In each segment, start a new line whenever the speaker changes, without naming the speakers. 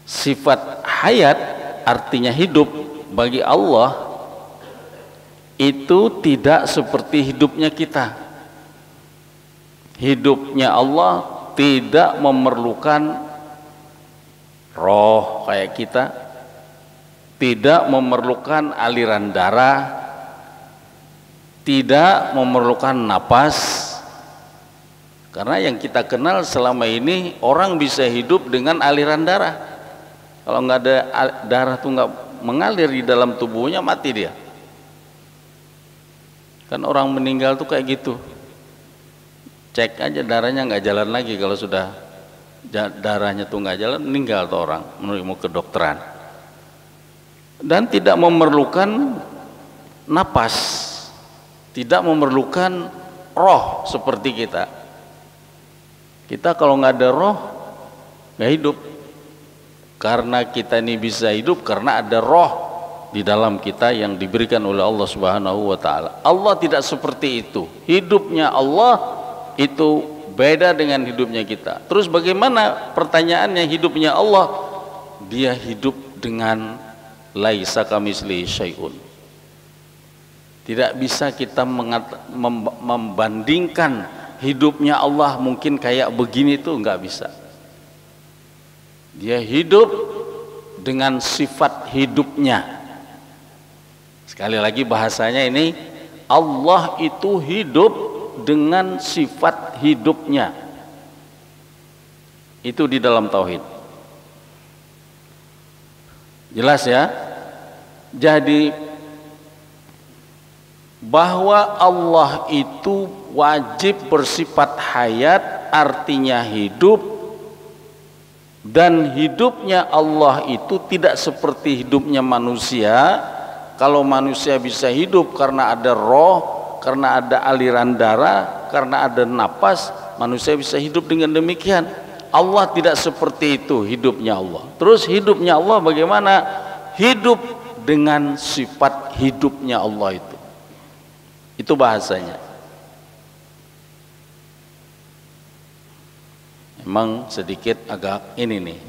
Sifat hayat artinya hidup bagi Allah itu tidak seperti hidupnya kita. Hidupnya Allah tidak memerlukan roh kayak kita, tidak memerlukan aliran darah, tidak memerlukan napas. Karena yang kita kenal selama ini orang bisa hidup dengan aliran darah. Kalau nggak ada darah tuh nggak mengalir di dalam tubuhnya, mati dia. Kan orang meninggal tuh kayak gitu. Cek aja darahnya nggak jalan lagi, kalau sudah darahnya tuh nggak jalan, meninggal tuh orang menurut ilmu kedokteran. Dan tidak memerlukan napas, tidak memerlukan roh seperti kita. Kita kalau nggak ada roh nggak hidup. Karena kita ini bisa hidup karena ada roh di dalam kita yang diberikan oleh Allah Subhanahu wa taala. Allah tidak seperti itu. Hidupnya Allah itu beda dengan hidupnya kita. Terus bagaimana pertanyaannya hidupnya Allah? Dia hidup dengan laisa kamitslihi syai'un. Tidak bisa kita membandingkan hidupnya Allah mungkin kayak begini tuh, nggak bisa. Dia hidup dengan sifat hidupnya. Sekali lagi bahasanya ini, Allah itu hidup dengan sifat hidupnya. Itu di dalam tauhid. Jelas ya? Jadi bahwa Allah itu wajib bersifat hayat, artinya hidup, dan hidupnya Allah itu tidak seperti hidupnya manusia. Kalau manusia bisa hidup karena ada roh, karena ada aliran darah, karena ada napas, manusia bisa hidup dengan demikian. Allah tidak seperti itu hidupnya Allah. Terus hidupnya Allah bagaimana? Hidup dengan sifat hidupnya Allah itu. Itu bahasanya. Memang sedikit agak ini nih,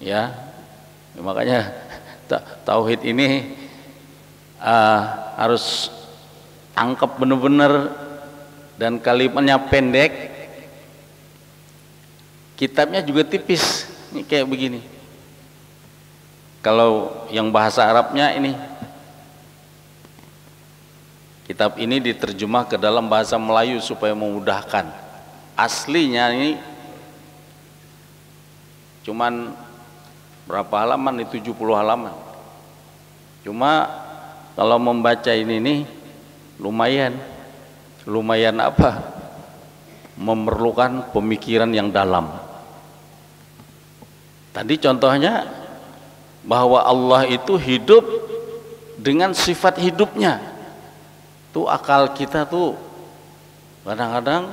ya. Makanya tauhid ini harus tangkap benar-benar, dan kalimatnya pendek. Kitabnya juga tipis, ini kayak begini. Kalau yang bahasa Arabnya ini, kitab ini diterjemah ke dalam bahasa Melayu supaya memudahkan. Aslinya ini cuman berapa halaman, ini 70 halaman. Cuma kalau membaca ini nih lumayan apa? Memerlukan pemikiran yang dalam. Tadi contohnya bahwa Allah itu hidup dengan sifat hidupnya. Tuh akal kita tuh kadang-kadang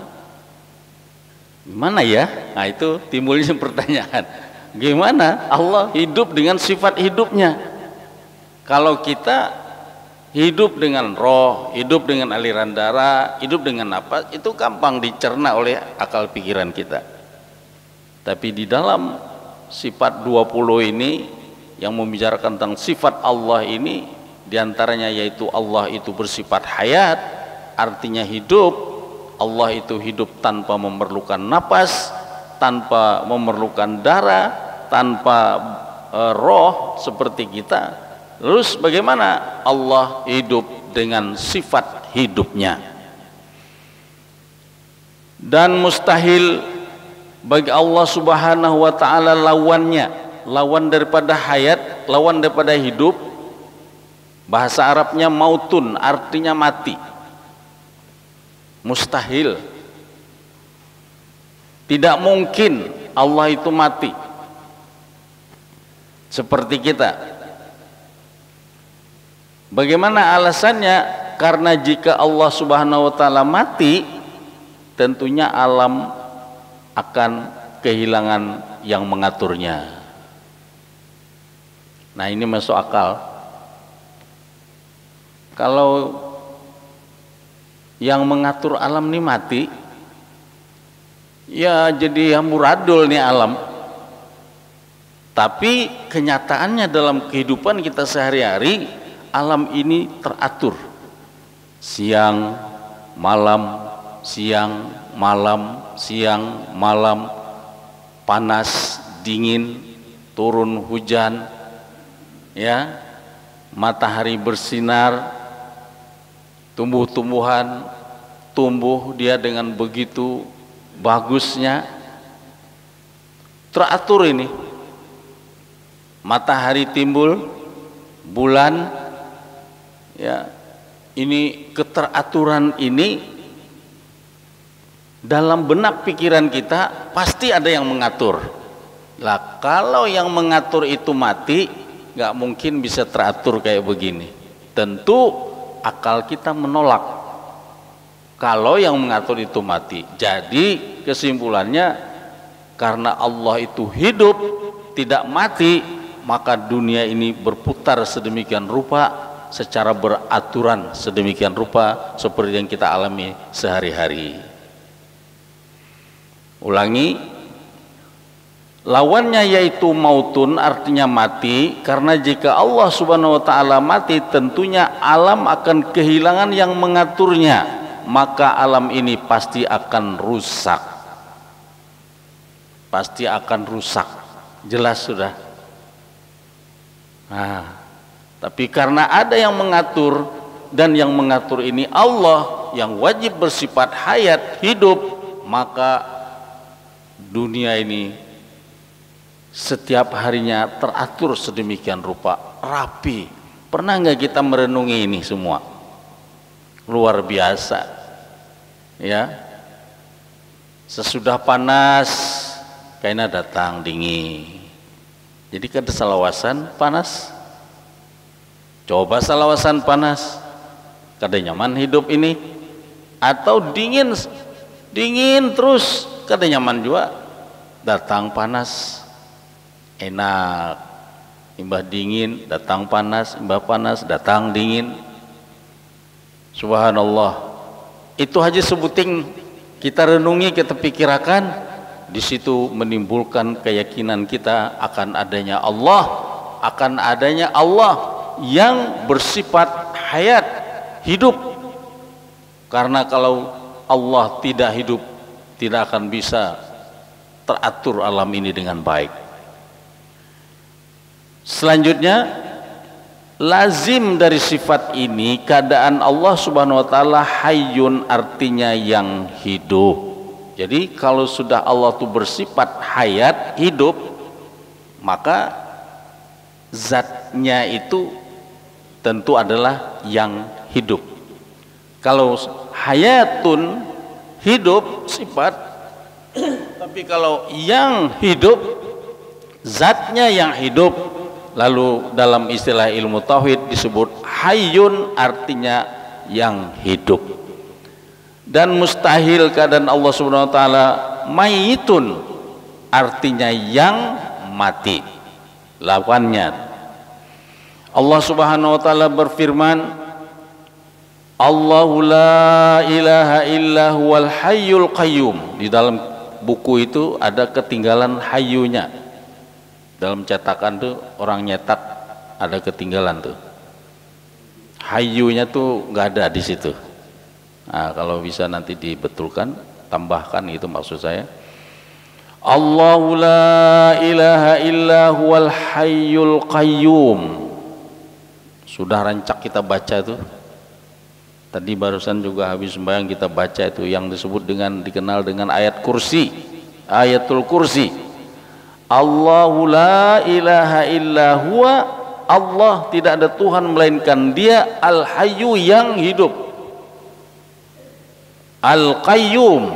gimana ya? Nah itu timbulnya pertanyaan, gimana Allah hidup dengan sifat hidupnya? Kalau kita hidup dengan roh, hidup dengan aliran darah, hidup dengan napas, itu gampang dicerna oleh akal pikiran kita. Tapi di dalam sifat 20 ini yang membicarakan tentang sifat Allah ini, diantaranya yaitu Allah itu bersifat hayat, artinya hidup. Allah itu hidup tanpa memerlukan napas, tanpa memerlukan darah, tanpa roh seperti kita. Terus bagaimana Allah hidup dengan sifat hidupnya? Dan mustahil bagi Allah Subhanahu wa ta'ala lawannya, lawan daripada hayat, lawan daripada hidup. Bahasa Arabnya mautun, artinya mati. Mustahil, tidak mungkin Allah itu mati seperti kita. Bagaimana alasannya? Karena jika Allah Subhanahu wa ta'ala mati, tentunya alam akan kehilangan yang mengaturnya. Nah ini masuk akal. Kalau yang mengatur alam ini mati, ya jadi amburadul nih alam. Tapi kenyataannya dalam kehidupan kita sehari-hari, alam ini teratur. Siang, malam, siang, malam, siang, malam, panas, dingin, turun hujan, ya, matahari bersinar, tumbuh-tumbuhan tumbuh dia dengan begitu bagusnya, teratur ini. Matahari timbul, bulan, ya, ini keteraturan ini dalam benak pikiran kita pasti ada yang mengatur. Lah kalau yang mengatur itu mati, nggak mungkin bisa teratur kayak begini. Tentu akal kita menolak kalau yang mengatur itu mati. Jadi kesimpulannya, karena Allah itu hidup, tidak mati, maka dunia ini berputar sedemikian rupa, secara beraturan sedemikian rupa, seperti yang kita alami sehari-hari. Ulangi, lawannya yaitu mautun, artinya mati. Karena jika Allah subhanahu wa ta'ala mati, tentunya alam akan kehilangan yang mengaturnya, maka alam ini pasti akan rusak, pasti akan rusak, jelas sudah. Nah, tapi karena ada yang mengatur, dan yang mengatur ini Allah yang wajib bersifat hayat, hidup, maka dunia ini setiap harinya teratur sedemikian rupa, rapi. Pernah nggak kita merenungi ini semua? Luar biasa, ya. Sesudah panas, kaina datang dingin. Jadi kada salawasan panas. Coba salawasan panas, kada nyaman hidup ini. Atau dingin, dingin terus, kada nyaman juga. Datang panas, enak. Imbah dingin, datang panas, imbah panas, datang dingin. Subhanallah. Itu aja sebuting kita renungi, kita pikirkan. Di situ menimbulkan keyakinan kita akan adanya Allah, akan adanya Allah yang bersifat hayat, hidup. Karena kalau Allah tidak hidup, tidak akan bisa teratur alam ini dengan baik. Selanjutnya, lazim dari sifat ini, keadaan Allah subhanahu wa ta'ala hayyun, artinya yang hidup. Jadi kalau sudah Allah itu bersifat hayat, hidup, maka zatnya itu tentu adalah yang hidup. Kalau hayatun, hidup, sifat, tapi kalau yang hidup, zatnya yang hidup, lalu dalam istilah ilmu tauhid disebut hayyun, artinya yang hidup. Dan mustahil keadaan Allah subhanahu wa ta'ala mayitun, artinya yang mati. Lawannya, Allah subhanahu wa ta'ala berfirman, Allahu la ilaha illa huwal hayyul qayyum. Di dalam buku itu ada ketinggalan hayyunya. Dalam cetakan tuh orang nyetak ada ketinggalan tuh. Hayyunya tuh nggak ada di situ. Nah, kalau bisa nanti dibetulkan, tambahkan, itu maksud saya. Allahu la ilaha illa huwal hayyul qayyum. Sudah rancak kita baca itu. Tadi barusan juga habis sembahyang kita baca itu yang disebut dengan, dikenal dengan ayat kursi, ayatul kursi. Allahu la ilaha illa huwa, Allah tidak ada Tuhan melainkan Dia, al hayyu yang hidup, Al-Qayyum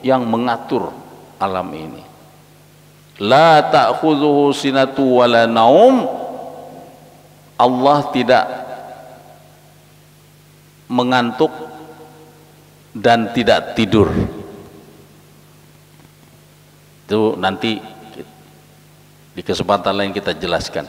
yang mengatur alam ini. La ta'khudhuhu sinatu wala naum. Allah tidak mengantuk dan tidak tidur. Itu nanti di kesempatan lain kita jelaskan.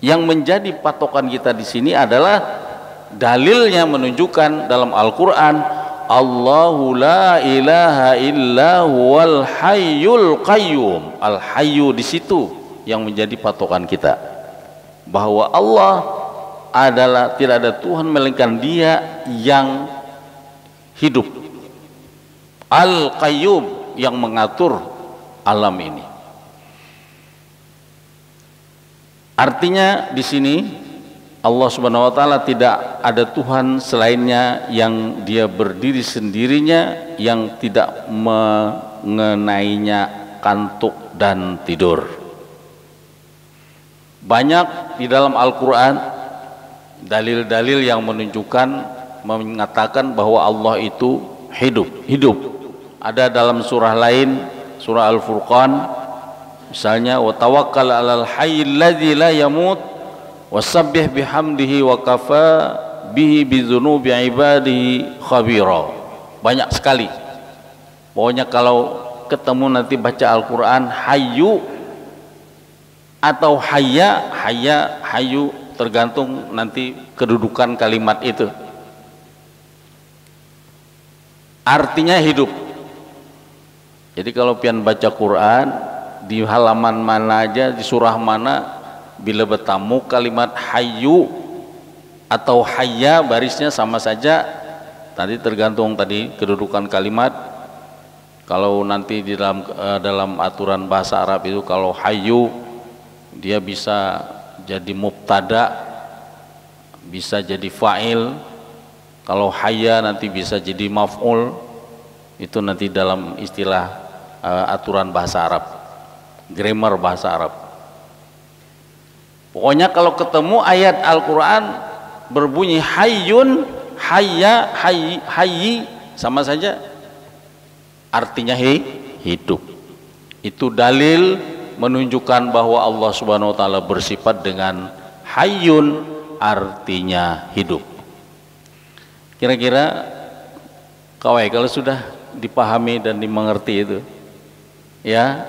Yang menjadi patokan kita di sini adalah dalilnya menunjukkan dalam Al-Qur'an, Allahu la ilaha illa huwal hayyul qayyum. Al hayyu di situ yang menjadi patokan kita, bahwa Allah adalah tidak ada Tuhan melainkan Dia yang hidup, Al-Qayyum, yang mengatur alam ini. Artinya di sini Allah Subhanahu wa taala tidak ada Tuhan selainnya, yang Dia berdiri sendirinya, yang tidak mengenainya kantuk dan tidur. Banyak di dalam Al-Qur'an dalil-dalil yang menunjukkan, mengatakan bahwa Allah itu hidup. Ada dalam surah lain, surah Al-Furqan misalnya, wa tawakkal 'alal hayyil ladzi la yamut wasabbih bihamdihi wa kafa bihi bizunubi ibadihi khabira. Banyak sekali. Pokoknya kalau ketemu nanti baca Al-Quran, hayyu atau hayyu, tergantung nanti kedudukan kalimat itu. Artinya hidup. Jadi kalau pian baca Quran di halaman mana aja, di surah mana, bila bertemu kalimat hayyu atau hayya, barisnya sama saja. Tadi tergantung tadi kedudukan kalimat. Kalau nanti di dalam aturan bahasa Arab itu, kalau hayyu dia bisa jadi mubtada, bisa jadi fa'il. Kalau hayya nanti bisa jadi maf'ul. Itu nanti dalam istilah aturan bahasa Arab, grammar bahasa Arab. Pokoknya kalau ketemu ayat Al-Quran berbunyi hayyun, hayya, hayyi, sama saja artinya hidup. Itu dalil menunjukkan bahwa Allah Subhanahu wa taala bersifat dengan hayyun, artinya hidup. Kira-kira kalau sudah dipahami dan dimengerti itu, ya,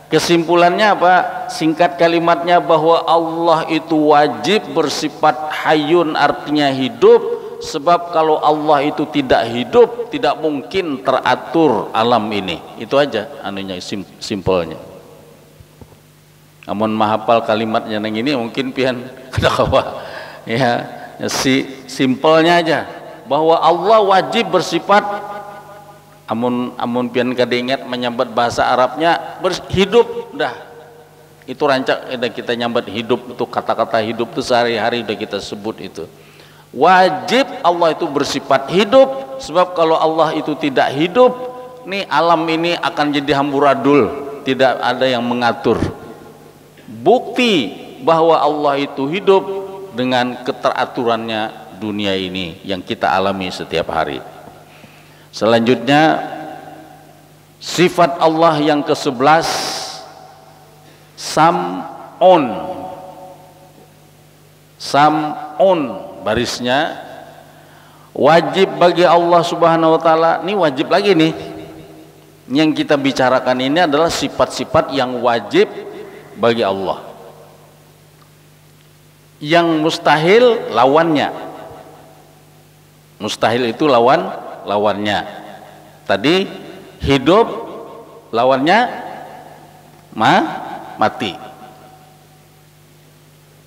kesimpulannya apa? Singkat kalimatnya bahwa Allah itu wajib bersifat hayyun, artinya hidup, sebab kalau Allah itu tidak hidup, tidak mungkin teratur alam ini. Itu aja anunya, simpelnya. Amun mahapal kalimatnya nang ini mungkin pian kenapa? Ya, simpelnya aja bahwa Allah wajib bersifat, amun pian kadinget menyambat bahasa Arabnya hidup, dah itu rancak udah kita nyambat hidup. Itu kata-kata hidup itu sehari-hari udah kita sebut. Itu wajib Allah itu bersifat hidup, sebab kalau Allah itu tidak hidup, nih alam ini akan jadi hamburadul, tidak ada yang mengatur. Bukti bahwa Allah itu hidup dengan keteraturannya dunia ini yang kita alami setiap hari. Selanjutnya sifat Allah yang ke-11, Sam'un. Sam'un barisnya wajib bagi Allah Subhanahu wa taala. Ini wajib lagi nih. Yang kita bicarakan ini adalah sifat-sifat yang wajib bagi Allah. Yang mustahil lawannya. Mustahil itu lawannya. Tadi hidup, lawannya mati.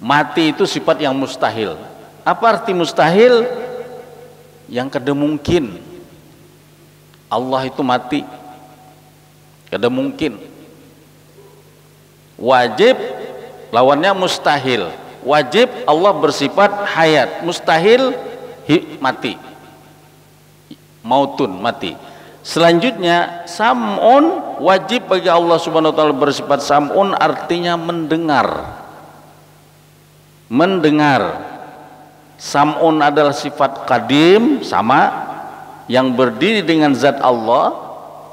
Mati itu sifat yang mustahil. Apa arti mustahil? Yang kada mungkin. Allah itu mati, kada mungkin. Wajib lawannya mustahil. Wajib Allah bersifat hayat, mustahil mati, mautun, mati. Selanjutnya sam'un, wajib bagi Allah Subhanahu wa taala bersifat sam'un, artinya mendengar. Sam'un adalah sifat qadim, sama, yang berdiri dengan zat Allah,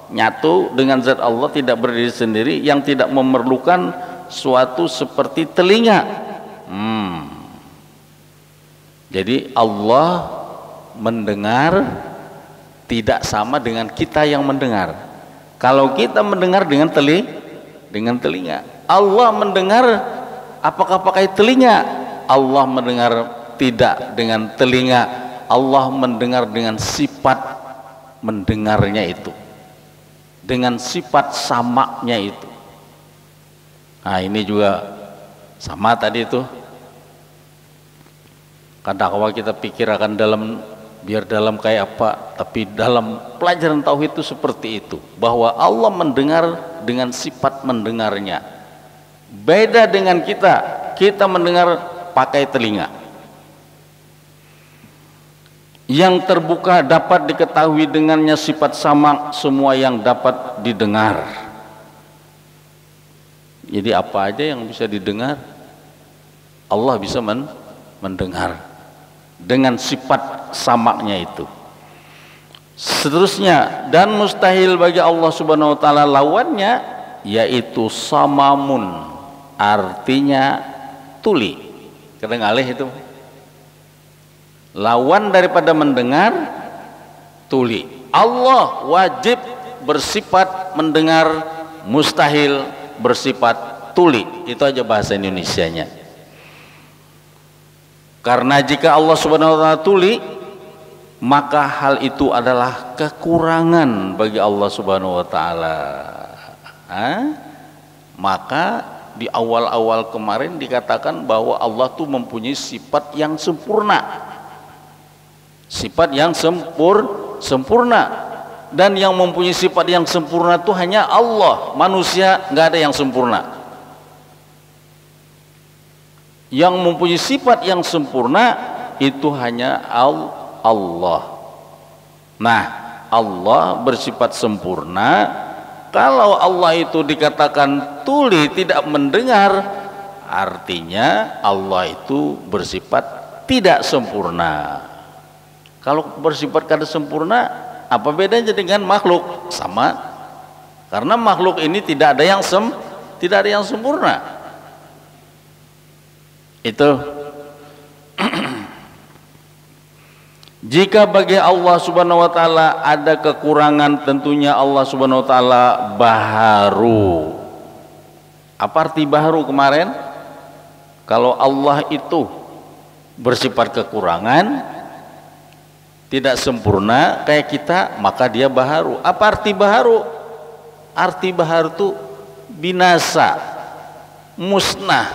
nyatu dengan zat Allah, tidak berdiri sendiri, yang tidak memerlukan suatu seperti telinga. Jadi Allah mendengar tidak sama dengan kita yang mendengar. Kalau kita mendengar dengan telinga, Allah mendengar apakah pakai telinga? Allah mendengar tidak dengan telinga. Allah mendengar dengan sifat mendengarnya itu, dengan sifat samaknya itu. Nah ini juga sama tadi itu. Kadang kalau kita pikir akan biar dalam kayak apa, tapi dalam pelajaran tauhid itu seperti itu, bahwa Allah mendengar dengan sifat mendengarnya. Beda dengan kita mendengar pakai telinga. Yang terbuka dapat diketahui dengannya sifat sama semua yang dapat didengar. Jadi apa aja yang bisa didengar, Allah bisa mendengar dengan sifat samaknya itu. Seterusnya, dan mustahil bagi Allah Subhanahu wa taala lawannya, yaitu samamun, artinya tuli. Kedengalih itu. Lawan daripada mendengar, tuli. Allah wajib bersifat mendengar, mustahil bersifat tuli. Itu aja bahasa Indonesianya. Karena jika Allah Subhanahu wa taala tuli, maka hal itu adalah kekurangan bagi Allah Subhanahu wa taala. Maka di awal-awal kemarin dikatakan bahwa Allah tuh mempunyai sifat yang sempurna. Sifat yang sempurna. Dan yang mempunyai sifat yang sempurna itu hanya Allah. Manusia nggak ada yang sempurna. Yang mempunyai sifat yang sempurna itu hanya Allah. Nah, Allah bersifat sempurna. Kalau Allah itu dikatakan tuli, tidak mendengar, artinya Allah itu bersifat tidak sempurna. Kalau bersifat kada sempurna, apa bedanya dengan makhluk? Sama. Karena makhluk ini tidak ada yang sempurna. Itu. Jika bagi Allah Subhanahu wa taala ada kekurangan, tentunya Allah Subhanahu wa taala baharu. Apa arti baharu kemarin? Kalau Allah itu bersifat kekurangan, tidak sempurna kayak kita, maka dia baharu. Apa arti baharu? Arti baharu itu binasa, musnah,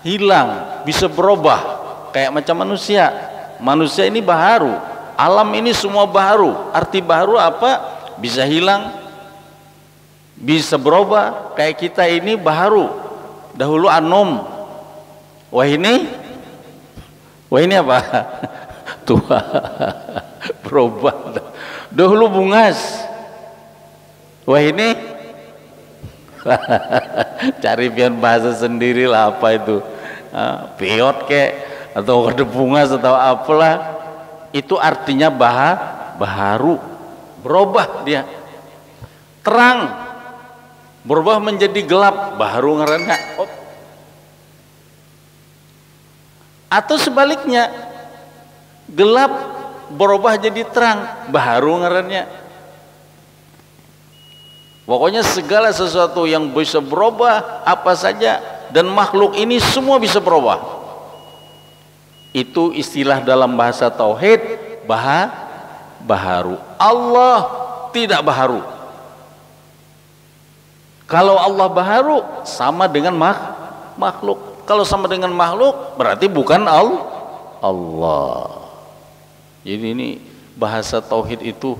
hilang, bisa berubah kayak macam manusia. Manusia ini baharu, alam ini semua baharu. Arti baharu apa? Bisa hilang, bisa berubah kayak kita ini baharu. Dahulu anom, wah ini apa? Tua, berubah. Dahulu bungas, wah ini cari pian bahasa sendiri lah apa itu, piot kek atau kode bungas atau apalah, itu artinya baharu, berubah dia, terang berubah menjadi gelap, baharu ngaranna. Atau sebaliknya, gelap berubah jadi terang, baharu ngarannya. Pokoknya segala sesuatu yang bisa berubah, apa saja, dan makhluk ini semua bisa berubah. Itu istilah dalam bahasa tauhid, baharu. Allah tidak baharu. Kalau Allah baharu, sama dengan makhluk. Kalau sama dengan makhluk, berarti bukan Allah. Jadi ini bahasa tauhid itu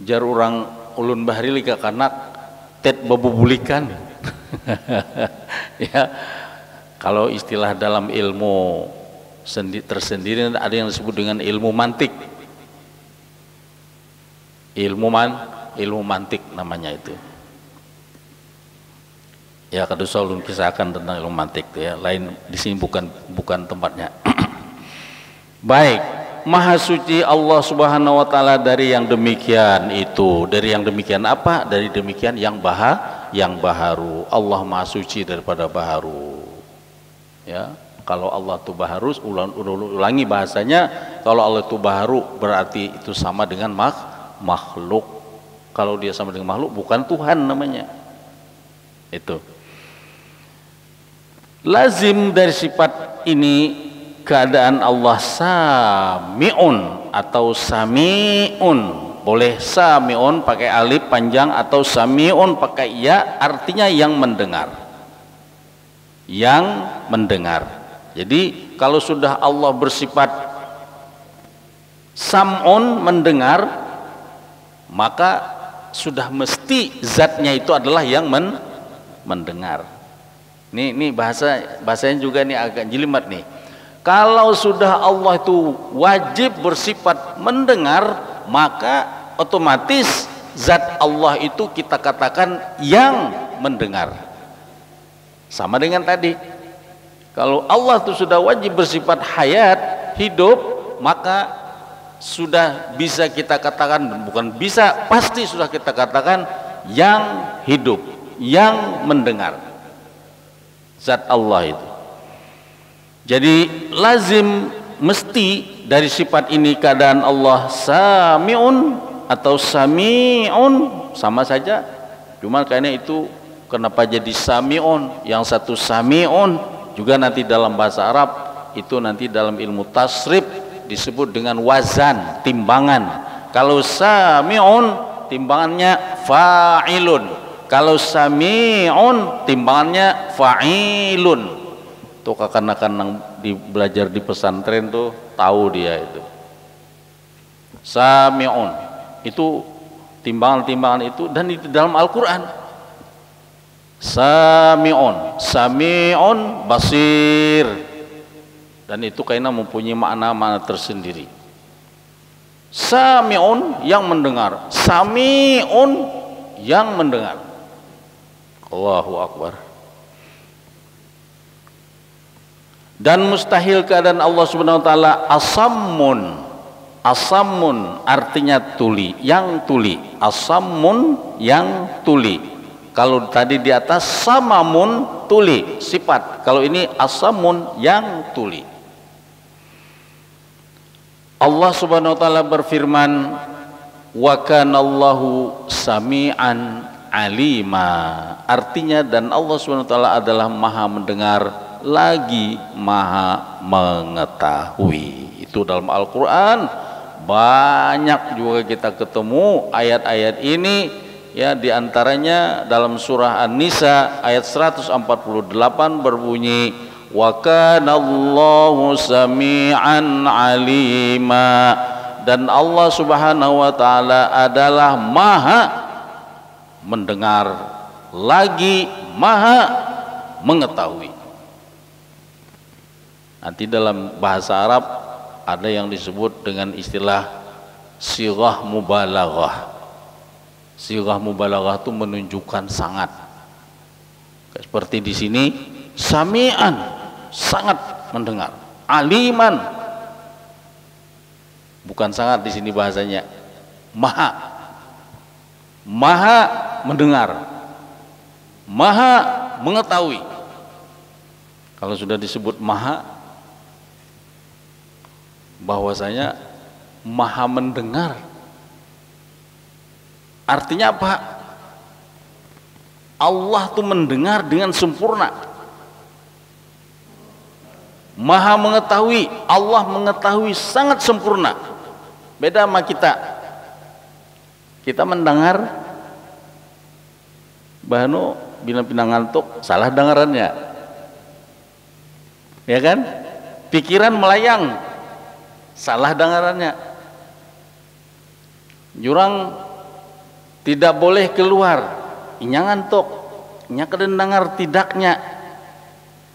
jar orang ulun bahri lika kanak tet babubulikan. Ya, kalau istilah dalam ilmu tersendiri ada yang disebut dengan ilmu mantik. Ilmu mantik namanya itu. Ya, kada usah ulun kisahkan tentang ilmu mantik itu ya. Lain di sini bukan tempatnya. Baik, Maha suci Allah Subhanahu wa taala dari yang demikian itu. Dari yang demikian apa? Dari demikian yang baharu. Allah Maha suci daripada baharu. Ya, kalau Allah itu baharu, ulangi bahasanya, kalau Allah itu baharu berarti itu sama dengan makhluk. Kalau dia sama dengan makhluk, bukan Tuhan namanya. Itu. Lazim dari sifat ini keadaan Allah sami'un atau sami'un. Boleh sami'un pakai alif panjang atau sami'un pakai ya, artinya yang mendengar. yang mendengar. Jadi kalau sudah Allah bersifat sam'un, mendengar, maka sudah mesti zatnya itu adalah yang mendengar. Ini bahasanya juga ini agak jelimet nih. Kalau sudah Allah itu wajib bersifat mendengar, maka otomatis zat Allah itu kita katakan yang mendengar. Sama dengan tadi, kalau Allah itu sudah wajib bersifat hayat, hidup, maka sudah bisa kita katakan, bukan bisa, pasti sudah kita katakan yang hidup, yang mendengar, zat Allah itu. Jadi lazim, mesti dari sifat ini keadaan Allah sami'un atau sami'un sama saja, cuma karena itu kenapa jadi sami'un, yang satu sami'un juga nanti dalam bahasa Arab itu nanti dalam ilmu tasrif disebut dengan wazan, timbangan. Kalau sami'un timbangannya fa'ilun, kalau sami'un timbangannya fa'ilun. Tuh kakan-kakan belajar di pesantren tuh tahu dia itu. Sami'un itu timbangan-timbangan itu, dan itu dalam Al-Qur'an. Sami'un, sami'un basir, dan itu kayaknya mempunyai makna-makna tersendiri. Sami'un yang mendengar, sami'un yang mendengar. Allahu Akbar. Dan mustahil keadaan Allah Subhanahu wa taala asammun. Asammun artinya tuli, yang tuli. Asammun yang tuli. Kalau tadi di atas samamun tuli, sifat. Kalau ini asamun yang tuli. Allah Subhanahu wa taala berfirman, wa kanallahu sami'an alima. Artinya, dan Allah Subhanahu wa taala adalah maha mendengar lagi maha mengetahui. Itu dalam Al-Qur'an banyak juga kita ketemu ayat-ayat ini. Ya, diantaranya dalam surah An-Nisa ayat 148 berbunyi, wa kanallahu sami'an alima, dan Allah Subhanahu wa taala adalah maha mendengar lagi maha mengetahui. Nanti dalam bahasa Arab ada yang disebut dengan istilah sighah mubalaghah. Sighah mubalaghah itu menunjukkan sangat. Seperti di sini sami'an, sangat mendengar. Aliman, bukan sangat di sini bahasanya, maha. Maha mendengar, maha mengetahui. Kalau sudah disebut maha, bahwasanya maha mendengar. Artinya apa? Allah tuh mendengar dengan sempurna. Maha mengetahui, Allah mengetahui sangat sempurna. Beda sama kita. Kita mendengar, bahano bila ngantuk, salah dengarannya. Ya kan? Pikiran melayang, salah dengarannya. Jurang tidak boleh keluar, inya ngantuk, inya kedendengar tidaknya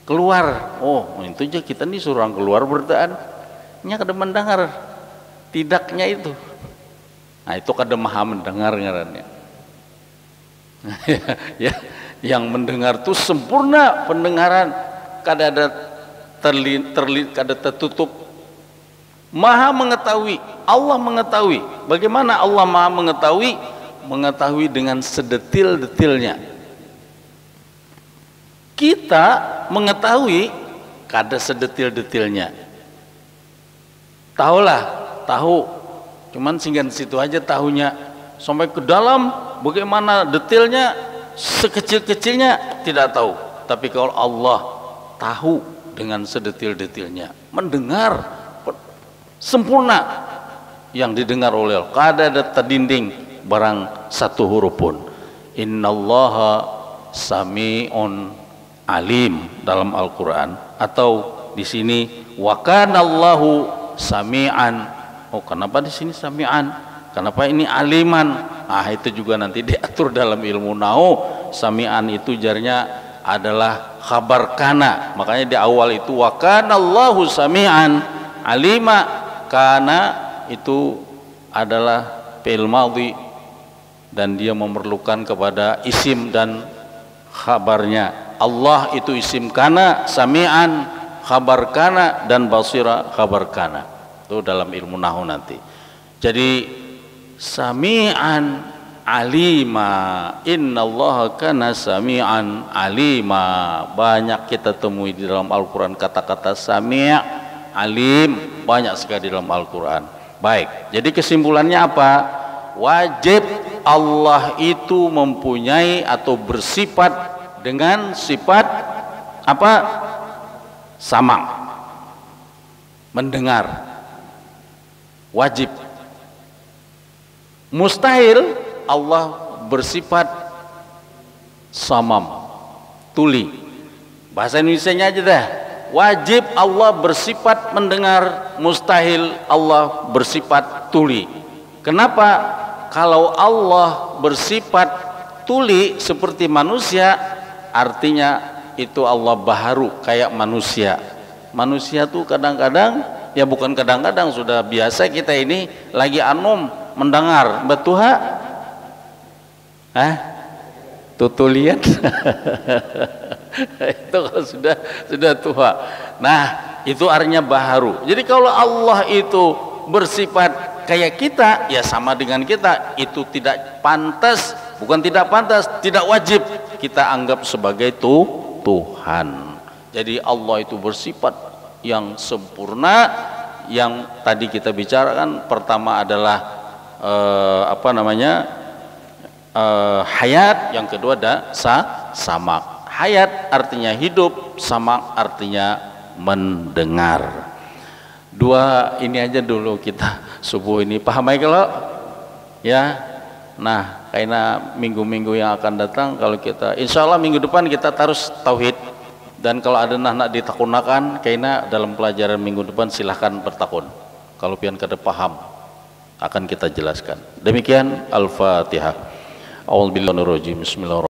keluar. Oh, itu aja kita nih suruh keluar bertaan, inya kada mendengar tidaknya itu. Nah, itu kada maha mendengar ngarannya. Ya, yang mendengar tuh sempurna pendengaran, kada ada kada tertutup. Maha mengetahui, Allah mengetahui. Bagaimana Allah maha mengetahui? Mengetahui dengan sedetil-detilnya. Kita mengetahui kada sedetil-detilnya. Tahu, cuman singgah situ aja tahunya. Sampai ke dalam bagaimana detailnya, sekecil-kecilnya tidak tahu. Tapi kalau Allah tahu dengan sedetil-detilnya, mendengar sempurna yang didengar oleh Allah, kada ada terdinding barang satu huruf pun. Innallaha sami'un alim dalam Al-Qur'an, atau di sini wa kanallahu sami'an. Oh, kenapa di sini sami'an? Kenapa ini aliman? Ah, itu juga nanti diatur dalam ilmu nahwu. Sami'an itu jarnya adalah khabar kana. Makanya di awal itu wa kanallahu sami'an alima. Kana itu adalah fi'il madhi dan dia memerlukan kepada isim dan khabarnya. Allah itu isim kana, sami'an khabar kana, dan basira khabar kana. Itu dalam ilmu nahwu nanti. Jadi sami'an alima, innallaha kana sami'an alima. Banyak kita temui di dalam Al-Quran kata-kata sami', alim, banyak sekali di dalam Al-Quran. Baik, jadi kesimpulannya apa? Wajib Allah itu mempunyai atau bersifat dengan sifat apa? Sama, mendengar, wajib. Mustahil Allah bersifat samam, tuli. Bahasa Indonesianya aja dah. Wajib Allah bersifat mendengar, mustahil Allah bersifat tuli. Kenapa? Kalau Allah bersifat tuli seperti manusia, artinya itu Allah baharu kayak manusia. Manusia tuh kadang-kadang, ya bukan kadang-kadang, sudah biasa kita ini lagi anum mendengar betuha, tutulian. Itu kalau sudah tua. Nah, itu artinya baharu. Jadi kalau Allah itu bersifat kayak kita, ya sama dengan kita, itu tidak pantas, bukan tidak pantas, tidak wajib kita anggap sebagai Tuhan. Jadi Allah itu bersifat yang sempurna. Yang tadi kita bicarakan pertama adalah hayat, yang kedua ada samak. Hayat artinya hidup, samak artinya mendengar. Dua ini aja dulu kita subuh ini, paham ya kalau ya. Nah, karena minggu-minggu yang akan datang, kalau kita insya Allah minggu depan kita terus tauhid, dan kalau ada nak ditakunakan karena dalam pelajaran minggu depan silahkan bertakun. Kalau pian kada paham akan kita jelaskan. Demikian, Al-Fatihah. A'udzubillahi minasyaitonir rajim. Bismillahirrahmanirrahim.